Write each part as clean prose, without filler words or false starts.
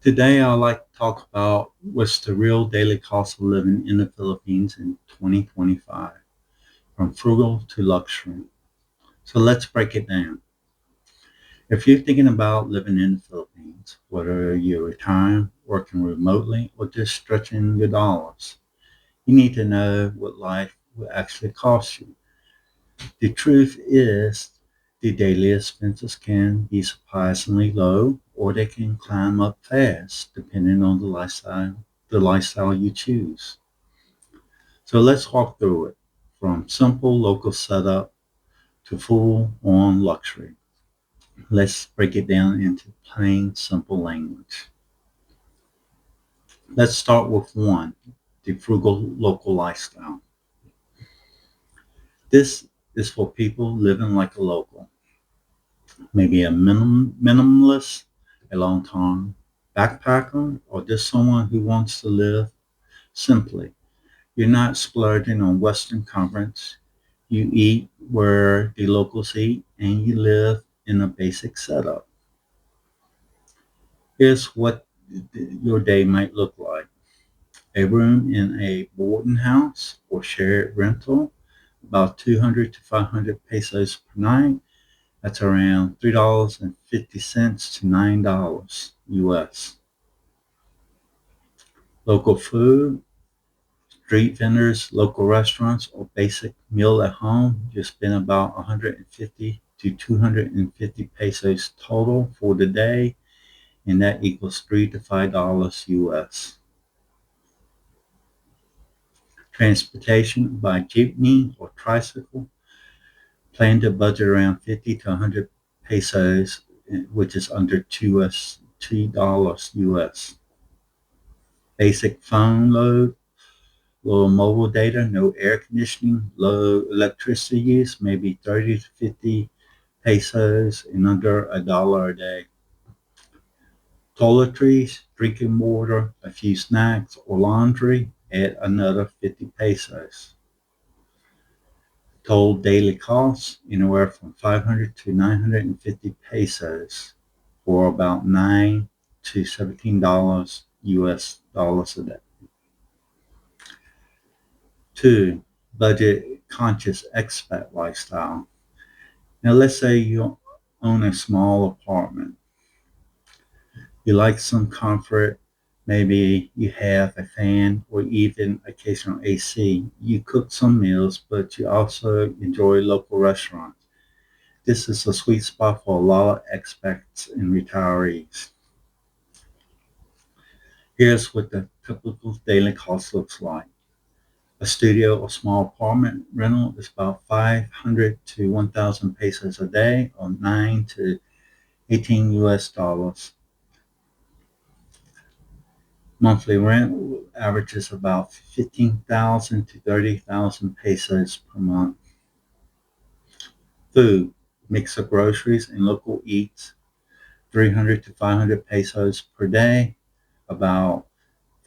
Today, I'd like to talk about what's the real daily cost of living in the Philippines in 2025, from frugal to luxury. So let's break it down. If you're thinking about living in the Philippines, whether you're retiring, working remotely, or just stretching your dollars, you need to know what life will actually cost you. The truth is, the daily expenses can be surprisingly low, or they can climb up fast, depending on the lifestyle you choose. So let's walk through it, from simple local setup to full-on luxury. Let's break it down into plain, simple language. Let's start with one, the frugal local lifestyle. This is for people living like a local, maybe a minimalist, a long-term backpacker, or just someone who wants to live simply. You're not splurging on Western comforts. You eat where the locals eat, and you live in a basic setup. Here's what your day might look like. A room in a boarding house or shared rental, about 200 to 500 pesos per night. That's around $3.50 to $9 US. Local food, street vendors, local restaurants, or basic meal at home, you spend about 150 to 250 pesos total for the day, and that equals $3 to $5 US. Transportation by jeepney or tricycle, plan to budget around 50 to 100 pesos, which is under $2 US. Basic phone load, low mobile data, no air conditioning, low electricity use, maybe 30 to 50 pesos and under $1 a day. Toiletries, drinking water, a few snacks or laundry, add another 50 pesos. Total daily costs anywhere from 500 to 950 pesos, or about 9 to $17 US dollars a day. Two, budget conscious expat lifestyle. Now, let's say you own a small apartment. You like some comfort. Maybe you have a fan or even occasional AC. You cook some meals, but you also enjoy local restaurants. This is a sweet spot for a lot of expats and retirees. Here's what the typical daily cost looks like. A studio or small apartment rental is about 500 to 1,000 pesos a day, or 9 to 18 US dollars. Monthly rent averages about 15,000 to 30,000 pesos per month. Food, mix of groceries and local eats, 300 to 500 pesos per day, about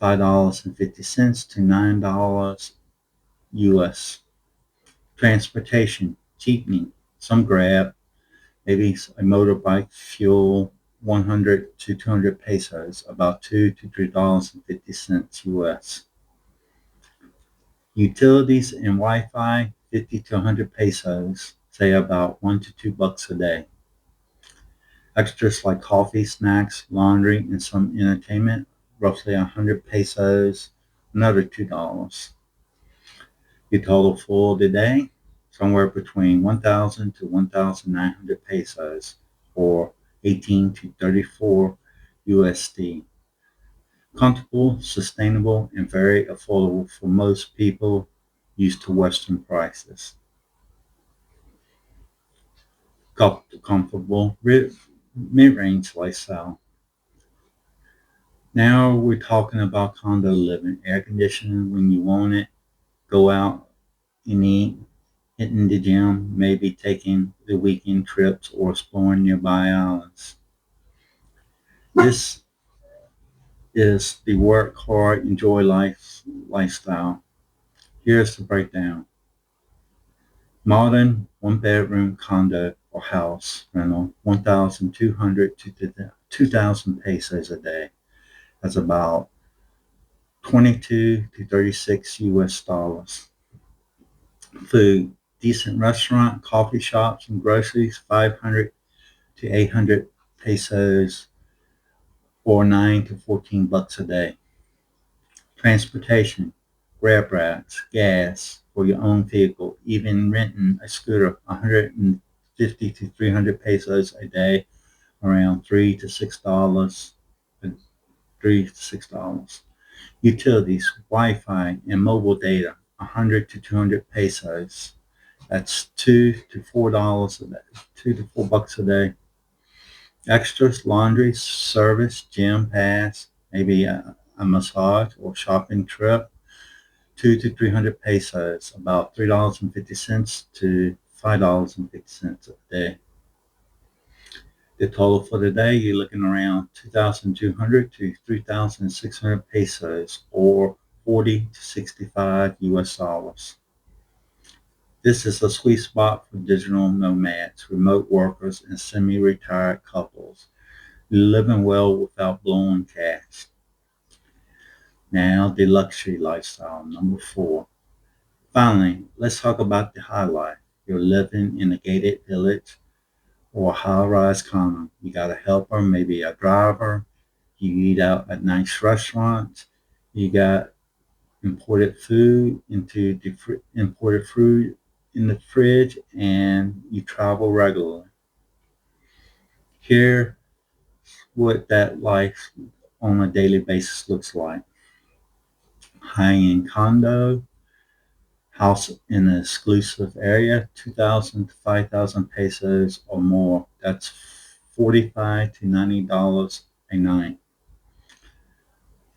$5.50 to $9 US. Transportation, jeepney, some Grab, maybe a motorbike fuel, 100 to 200 pesos, about $2 to $3.50 US. Utilities and Wi-Fi, 50 to 100 pesos, say about $1 to $2 a day. Extras like coffee, snacks, laundry, and some entertainment, roughly 100 pesos, another $2. Your total for the day, somewhere between 1,000 to 1,900 pesos, or 18 to 34 USD. Comfortable, sustainable, and very affordable for most people used to Western prices. Comfortable mid-range lifestyle. Now we're talking about condo living, air conditioning when you want it, go out and eat, hitting the gym, maybe taking the weekend trips or exploring nearby islands. This is the work hard, enjoy life lifestyle. Here's the breakdown. Modern one bedroom condo or house rental, 1,200 to 2,000 pesos a day. That's about 22 to 36 US dollars. Food, decent restaurant, coffee shops, and groceries, 500 to 800 pesos or 9 to 14 bucks a day. Transportation, grab rides, gas for your own vehicle, even renting a scooter, 150 to 300 pesos a day, around $3 to $6, $3 to $6. Utilities, Wi-Fi, and mobile data, 100 to 200 pesos. That's $2 to $4 a day, $2 to $4 a day. Extras, laundry, service, gym pass, maybe a massage or shopping trip, 200 to 300 pesos, about $3.50 to $5.50 a day. The total for the day, you're looking around 2,200 to 3,600 pesos, or 40 to 65 US dollars. This is a sweet spot for digital nomads, remote workers, and semi-retired couples living well without blowing cash. Now, the luxury lifestyle, number 4. Finally, let's talk about the highlight. You're living in a gated village or a high-rise condo. You got a helper, maybe a driver. You eat out at nice restaurants. You got imported food in the fridge, and you travel regularly. Here, what that life on a daily basis looks like. High-end condo, house in an exclusive area, 2,000 to 5,000 pesos or more. That's $45 to $90 a night.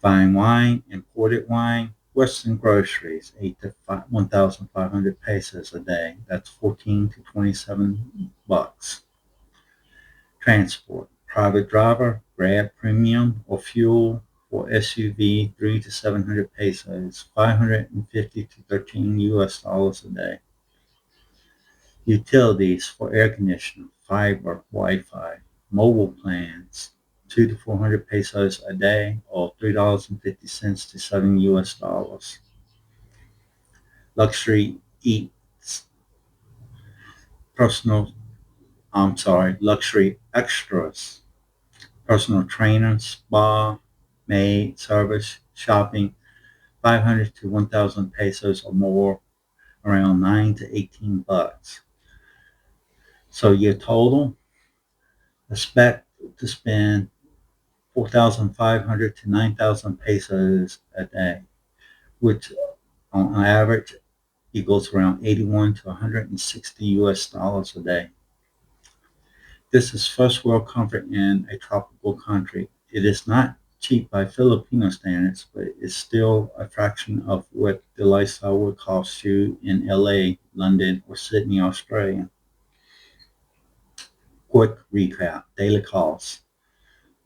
Fine wine, imported wine, Western groceries, 8 to 1,500 pesos a day. That's 14 to 27 bucks. Transport, private driver, Grab Premium or fuel for SUV, 3 to 700 pesos, 550 to 13 US dollars a day. Utilities for air conditioning, fiber, Wi-Fi, mobile plans, 2 to 400 pesos a day, or $3.50 to 7 US dollars. Luxury eats, personal, luxury extras, personal trainer, spa, maid, service, shopping, 500 to 1,000 pesos or more, around 9 to 18 bucks. So your total, expect to spend 4,500 to 9,000 pesos a day, which on average equals around 81 to 160 US dollars a day. This is first world comfort in a tropical country. It is not cheap by Filipino standards, but it's still a fraction of what the lifestyle would cost you in LA, London, or Sydney, Australia. Quick recap, daily costs,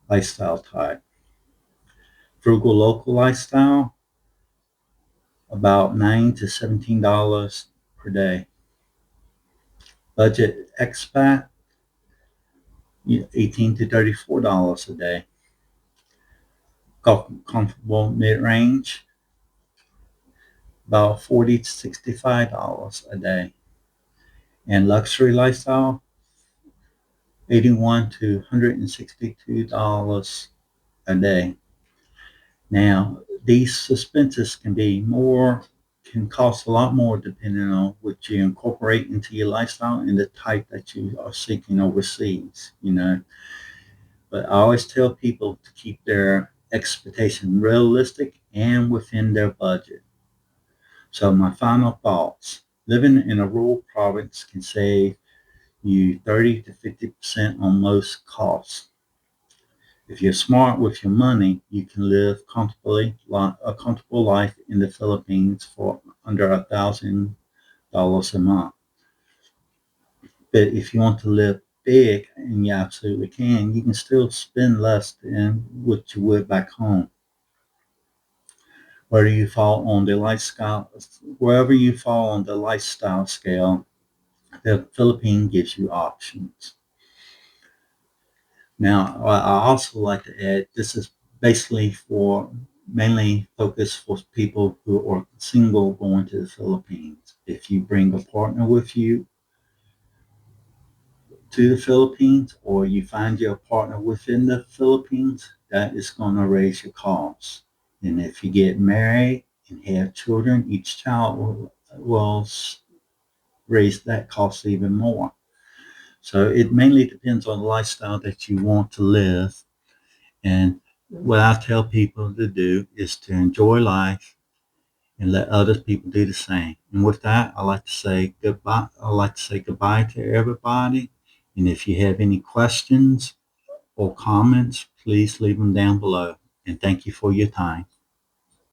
lifestyle type. Frugal local lifestyle, about $9 to $17 per day. Budget expat, 18 to $34 a day. Comfortable mid-range, about $40 to $65 a day. And luxury lifestyle, 81 to $162 a day. Now, these expenses can cost a lot more depending on what you incorporate into your lifestyle and the type that you are seeking overseas. But I always tell people to keep their expectation realistic and within their budget. So my final thoughts, living in a rural province can save you 30 to 50% on most costs. If you're smart with your money, you can live a comfortable life in the Philippines for under $1,000 a month. But if you want to live big, and you absolutely can, you can still spend less than what you would back home. Where you fall on the lifestyle, Wherever you fall on the lifestyle scale, the Philippines gives you options. Now, I also like to add, this is basically for mainly focused for people who are single going to the Philippines. If you bring a partner with you to the Philippines or you find your partner within the Philippines, that is going to raise your costs. And if you get married and have children, each child will raise that cost even more. So it mainly depends on the lifestyle that you want to live. And what I tell people to do is to enjoy life and let other people do the same. And with that, I like to say goodbye. I like to say goodbye to everybody. And if you have any questions or comments, please leave them down below. And thank you for your time.